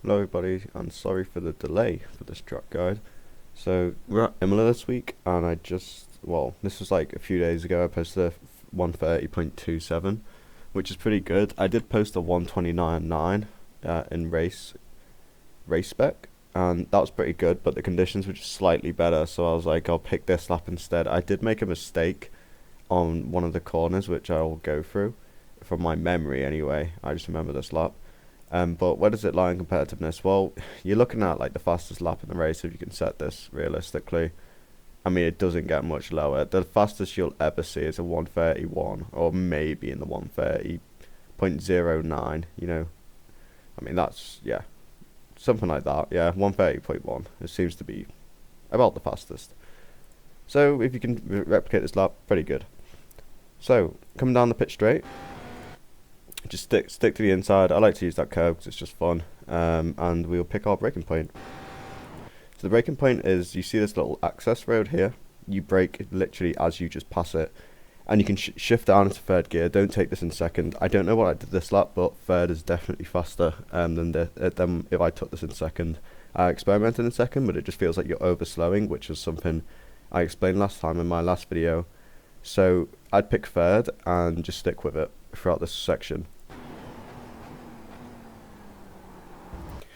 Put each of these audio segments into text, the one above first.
Hello everybody, and sorry for the delay for this track guide. So we're at Imola this week, and this was like a few days ago. I posted a 130.27, which is pretty good. I did post a 129.9 in race spec, and that was pretty good, but the conditions were just slightly better, so I was like, I'll pick this lap instead. I did make a mistake on one of the corners, which I'll go through from my memory anyway. I just remember this lap. But where does it lie in competitiveness? Well, you're looking at like the fastest lap in the race if you can set this realistically. I mean, it doesn't get much lower. The fastest you'll ever see is a 131, or maybe in the 130.09, you know. I mean, that's, yeah, something like that. Yeah, 130.1. It seems to be about the fastest. So if you can replicate this lap, pretty good. So, coming down the pitch straight, just stick to the inside. I like to use that curve because it's just fun, and we'll pick our braking point. So the braking point is, you see this little access road here, you brake literally as you just pass it, and you can shift down into third gear. Don't take this in second. I don't know what I did this lap, but third is definitely faster than if I took this in second. I experimented in second, but it just feels like you're overslowing, which is something I explained last time in my last video. So I'd pick third and just stick with it throughout this section.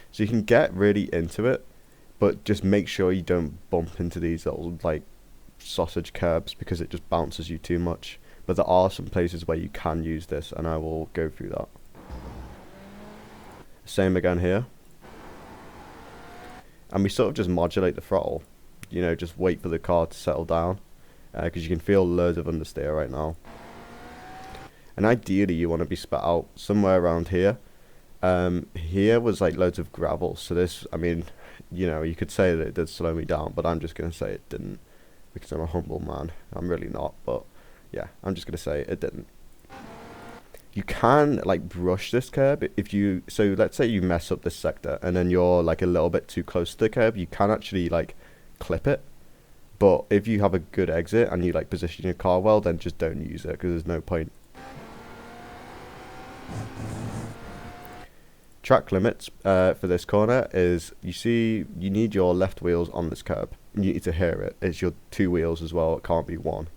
So you can get really into it, but just make sure you don't bump into these little like sausage curbs, because it just bounces you too much. But there are some places where you can use this, and I will go through that. Same again here. And we sort of just modulate the throttle, you know, just wait for the car to settle down, because you can feel loads of understeer right now. And ideally you want to be spat out somewhere around here. Here was like loads of gravel, so this, I mean, you know, you could say that it did slow me down, but I'm just going to say it didn't, because I'm a humble man. I'm really not, but yeah, I'm just going to say it didn't. You can like brush this curb if you, so let's say you mess up this sector and then you're like a little bit too close to the curb, you can actually like clip it. But if you have a good exit and you like position your car well, then just don't use it, because there's no point. Track limits for this corner is, you see, you need your left wheels on this curb. You need to hear it. It's your two wheels as well. It can't be one.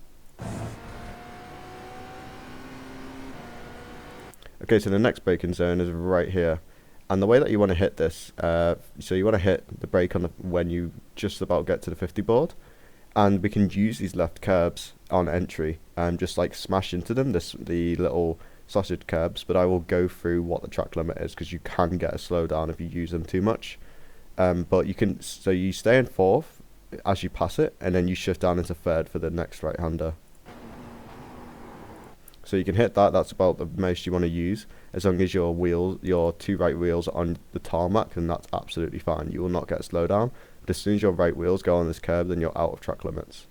Okay, so the next braking zone is right here. And the way that you want to hit this, so you want to hit the brake on when you just about get to the 50 board. And we can use these left curbs on entry and just like smash into them, the little sausage curbs, but I will go through what the track limit is, because you can get a slowdown if you use them too much. But you can, so you stay in fourth as you pass it, and then you shift down into third for the next right-hander. So you can hit that. That's about the most you want to use, as long as your two right wheels are on the tarmac, and that's absolutely fine. You will not get a slowdown. But as soon as your right wheels go on this curb, then you're out of track limits.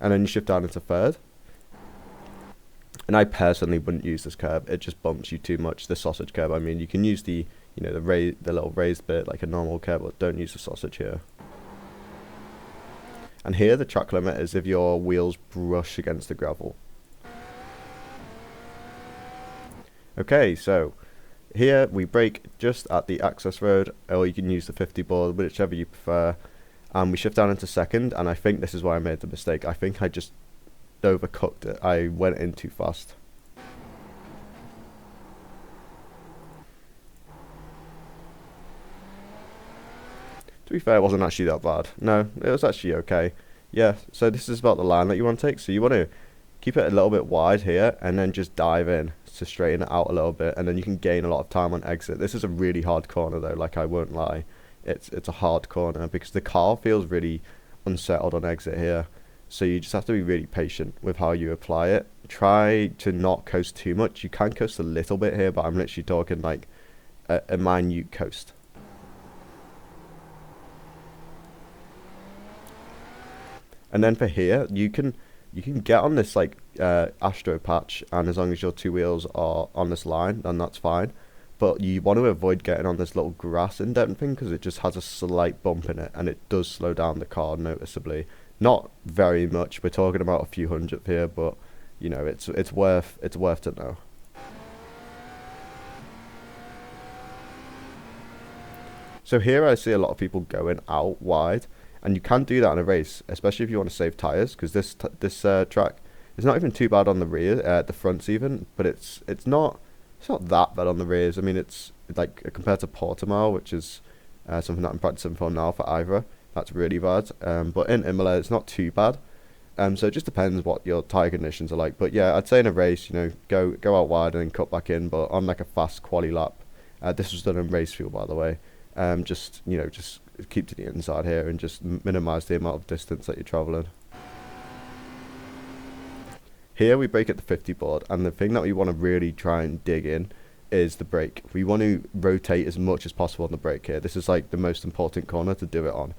And then you shift down into third. And I personally wouldn't use this curb. It just bumps you too much. The sausage curb, I mean, you can use the, you know, the little raised bit like a normal curb, but don't use the sausage here. And here the track limit is if your wheels brush against the gravel. Okay, so here we brake just at the access road, or you can use the 50 board, whichever you prefer. And we shift down into second, and I think this is where I made the mistake. I think I just overcooked it. I went in too fast. To be fair, it wasn't actually that bad. No, it was actually okay. Yeah, so this is about the line that you want to take. So you want to keep it a little bit wide here, and then just dive in to straighten it out a little bit, and then you can gain a lot of time on exit. This is a really hard corner though, like I won't lie. It's a hard corner because the car feels really unsettled on exit here. So you just have to be really patient with how you apply it. Try to not coast too much. You can coast a little bit here, but I'm literally talking like a minute coast. And then for here, you can get on this like Astro patch, and as long as your two wheels are on this line, then that's fine. But you want to avoid getting on this little grass indent thing, because it just has a slight bump in it, and it does slow down the car noticeably. Not very much. We're talking about a few hundredth here, but you know, it's worth to know. So here I see a lot of people going out wide, and you can do that in a race, especially if you want to save tyres, because this track is not even too bad on the rear, the fronts even, but it's not that bad on the rears. I mean, it's like compared to Portimao, which is something that I'm practicing for now for Ivra, that's really bad. But in Imola, it's not too bad. So it just depends what your tyre conditions are like. But yeah, I'd say in a race, go out wide and then cut back in. But on like a fast quali lap, this was done in race fuel, by the way. Just keep to the inside here and just minimise the amount of distance that you're travelling. Here we brake at the 50 board, and the thing that we want to really try and dig in is the brake. We want to rotate as much as possible on the brake here. This is like the most important corner to do it on,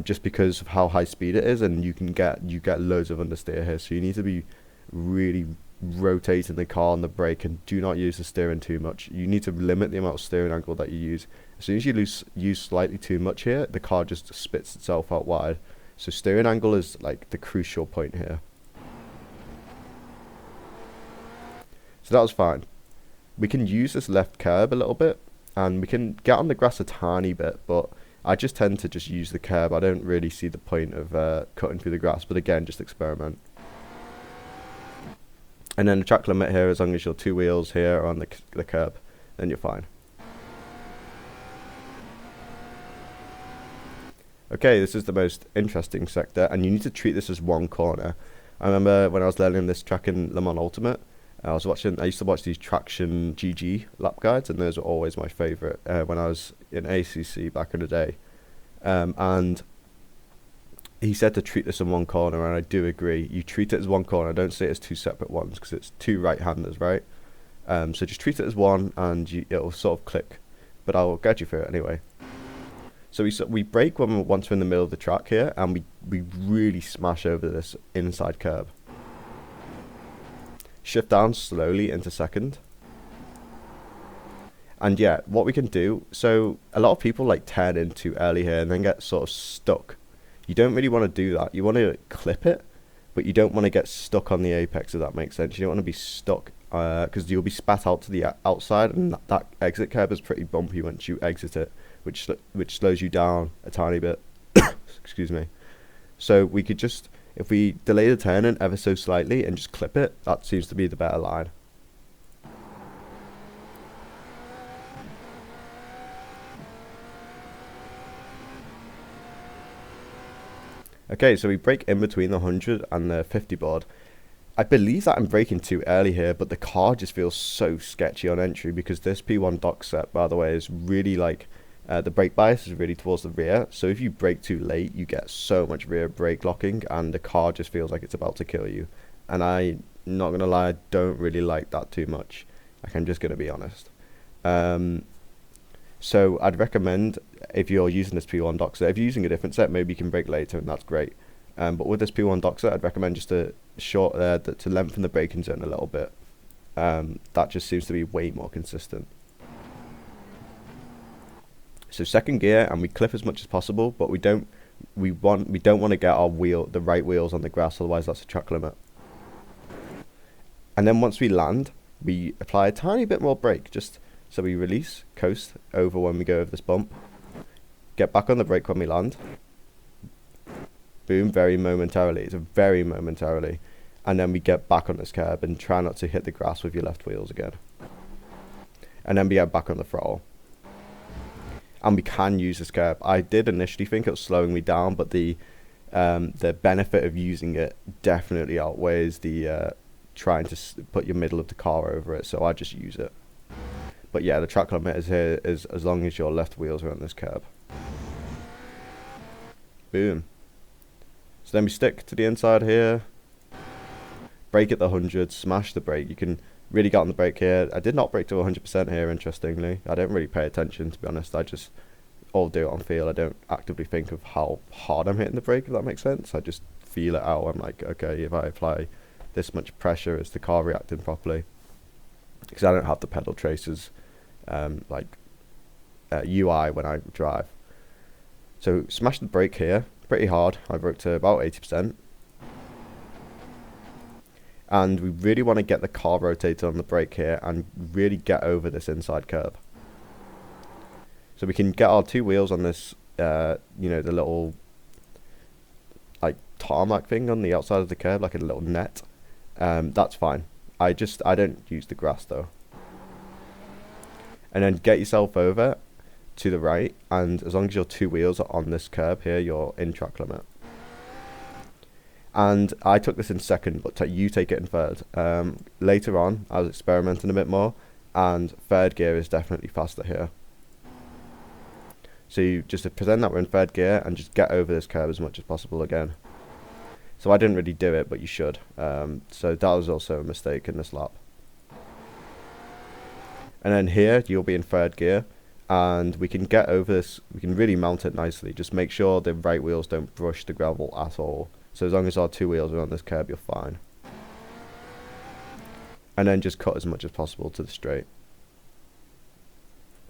just because of how high speed it is, and you get loads of understeer here. So you need to be really rotating the car on the brake, and do not use the steering too much. You need to limit the amount of steering angle that you use. As soon as you use slightly too much here, the car just spits itself out wide. So steering angle is like the crucial point here. So that was fine. We can use this left curb a little bit, and we can get on the grass a tiny bit, but I just tend to just use the curb. I don't really see the point of cutting through the grass, but again, just experiment. And then the track limit here, as long as your two wheels here are on the curb, then you're fine. Okay, this is the most interesting sector, and you need to treat this as one corner. I remember when I was learning this track in Le Mans Ultimate, I used to watch these Traction GG lap guides, and those were always my favourite when I was in ACC back in the day. And he said to treat this in one corner, and I do agree. You treat it as one corner, don't see it as two separate ones, because it's two right-handers, right? So just treat it as one, and it'll sort of click. But I'll get you through it anyway. So we brake once we're in the middle of the track here, and we really smash over this inside curb. Shift down slowly into second. And yeah, what we can do, so a lot of people like turn in too early here and then get sort of stuck. You don't really want to do that. You want to clip it, but you don't want to get stuck on the apex, if that makes sense. You don't want to be stuck, because you'll be spat out to the outside, and that exit curb is pretty bumpy once you exit it, which slows you down a tiny bit. Excuse me. So we could just, if we delay the turn in ever so slightly and just clip it, that seems to be the better line. Okay, so we brake in between the 100 and the 50 board. I believe that I'm braking too early here, but the car just feels so sketchy on entry, because this P1 dock set, by the way, is really like, the brake bias is really towards the rear. So if you brake too late, you get so much rear brake locking, and the car just feels like it's about to kill you. And I'm not going to lie, I don't really like that too much. Like, I'm just going to be honest. So I'd recommend, if you're using this P1 dock set, if you're using a different set, maybe you can brake later, and that's great. But with this P1 dock set, I'd recommend just to lengthen the braking zone a little bit. That just seems to be way more consistent. So second gear, and we clip as much as possible, but we don't want to get the right wheels on the grass, otherwise that's a track limit. And then once we land, we apply a tiny bit more brake, just so we release, coast over when we go over this bump, get back on the brake when we land. Boom, very momentarily. It's a very momentarily. And then we get back on this curb and try not to hit the grass with your left wheels again. And then we get back on the throttle. And we can use this curb. I did initially think it was slowing me down, but the benefit of using it definitely outweighs the trying to put your middle of the car over it. So I just use it. But yeah, the track limit is here is as long as your left wheels are on this curb. Boom. So then we stick to the inside here. Brake at the 100, smash the brake. You can really get on the brake here. I did not brake to 100% here, interestingly. I don't really pay attention, to be honest. I just all do it on feel. I don't actively think of how hard I'm hitting the brake, if that makes sense. I just feel it out. I'm like, okay, if I apply this much pressure, is the car reacting properly? Because I don't have the pedal traces UI when I drive. So smash the brake here pretty hard. I broke to about 80%. And we really want to get the car rotated on the brake here and really get over this inside curb. So we can get our two wheels on this, you know, the little like tarmac thing on the outside of the curb, like a little net. That's fine. I don't use the grass though. And then get yourself over to the right, and as long as your two wheels are on this curb here, you're in track limit. And I took this in second, but you take it in third. Later on, I was experimenting a bit more, and third gear is definitely faster here. So you just pretend that we're in third gear and just get over this curb as much as possible again. So I didn't really do it, but you should. So that was also a mistake in this lap. And then here, you'll be in third gear, and we can get over this. We can really mount it nicely. Just make sure the right wheels don't brush the gravel at all. So as long as our two wheels are on this curb, you're fine. And then just cut as much as possible to the straight.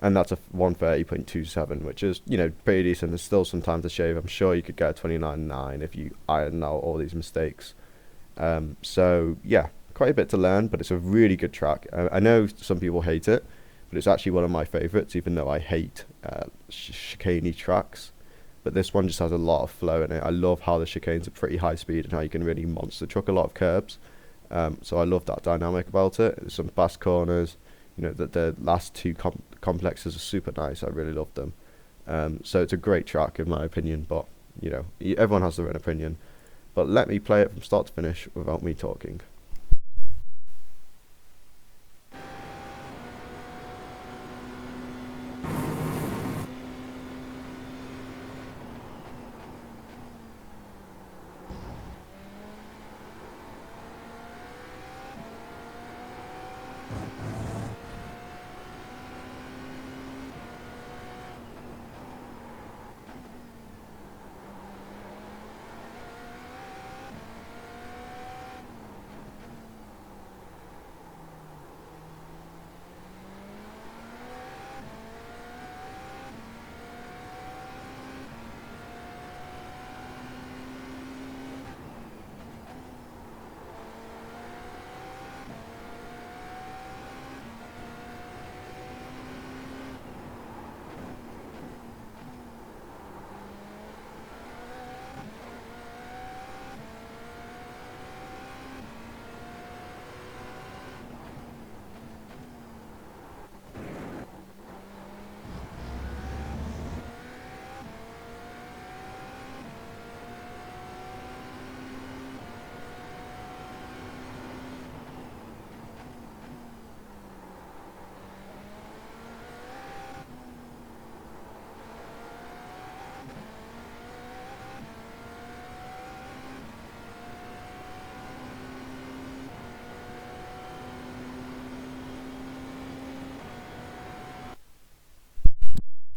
And that's a 130.27, which is, you know, pretty decent. There's still some time to shave. I'm sure you could get a 29.9 if you iron out all these mistakes. So yeah, quite a bit to learn, but it's a really good track. I know some people hate it, but it's actually one of my favourites, even though I hate chicaney tracks. But this one just has a lot of flow in it. I love how the chicanes are pretty high speed and how you can really monster truck a lot of curbs. So I love that dynamic about it. There's some fast corners. You know, the last two complexes are super nice. I really love them. So it's a great track in my opinion, but you know, everyone has their own opinion. But let me play it from start to finish without me talking.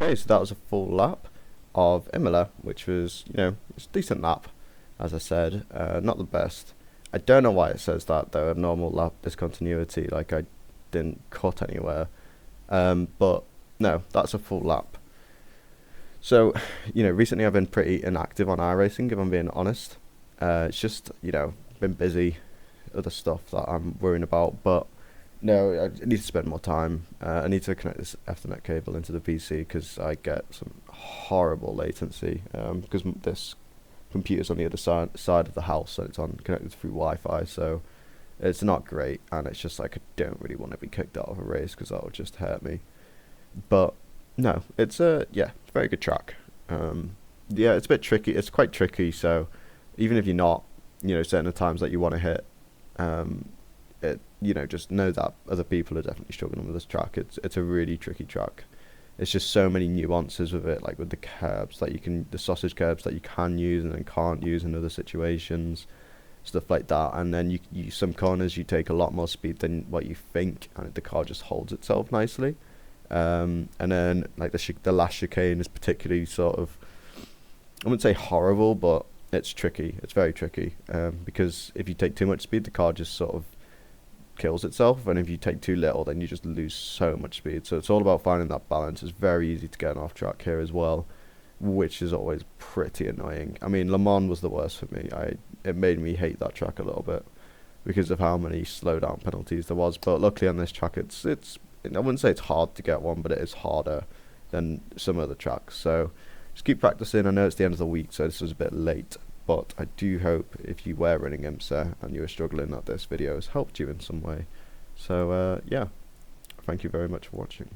Okay, so that was a full lap of Imola, which was, you know, it's a decent lap, as I said, not the best. I don't know why it says that though, a normal lap discontinuity, like I didn't cut anywhere. But no, that's a full lap. So, you know, recently I've been pretty inactive on iRacing, if I'm being honest. It's just, you know, been busy, other stuff that I'm worrying about, but no, I need to spend more time. I need to connect this Ethernet cable into the PC because I get some horrible latency because this computer's on the other side of the house and it's connected through Wi-Fi, so it's not great, and it's just like I don't really want to be kicked out of a race because that would just hurt me. But no, it's a very good track. Yeah, it's a bit tricky. It's quite tricky, so even if you're not, you know, certain times that you want to hit, you know, just know that other people are definitely struggling with this track. It's a really tricky track. It's just so many nuances with it, like with the curbs that the sausage curbs that you can use and then can't use in other situations, stuff like that. And then you some corners you take a lot more speed than what you think, and the car just holds itself nicely. And then like the last chicane is particularly sort of, I wouldn't say horrible, but it's tricky. It's very tricky because if you take too much speed, the car just sort of kills itself, and if you take too little, then you just lose so much speed. So it's all about finding that balance. It's very easy to get off track here as well, which is always pretty annoying. I mean, Le Mans was the worst for me. It made me hate that track a little bit because of how many slowdown penalties there was. But luckily on this track, it's I wouldn't say it's hard to get one, but it is harder. than some other tracks. So just keep practicing. I know it's the end of the week, so this was a bit late, but I do hope if you were running IMSA and you were struggling, that this video has helped you in some way. So yeah, thank you very much for watching.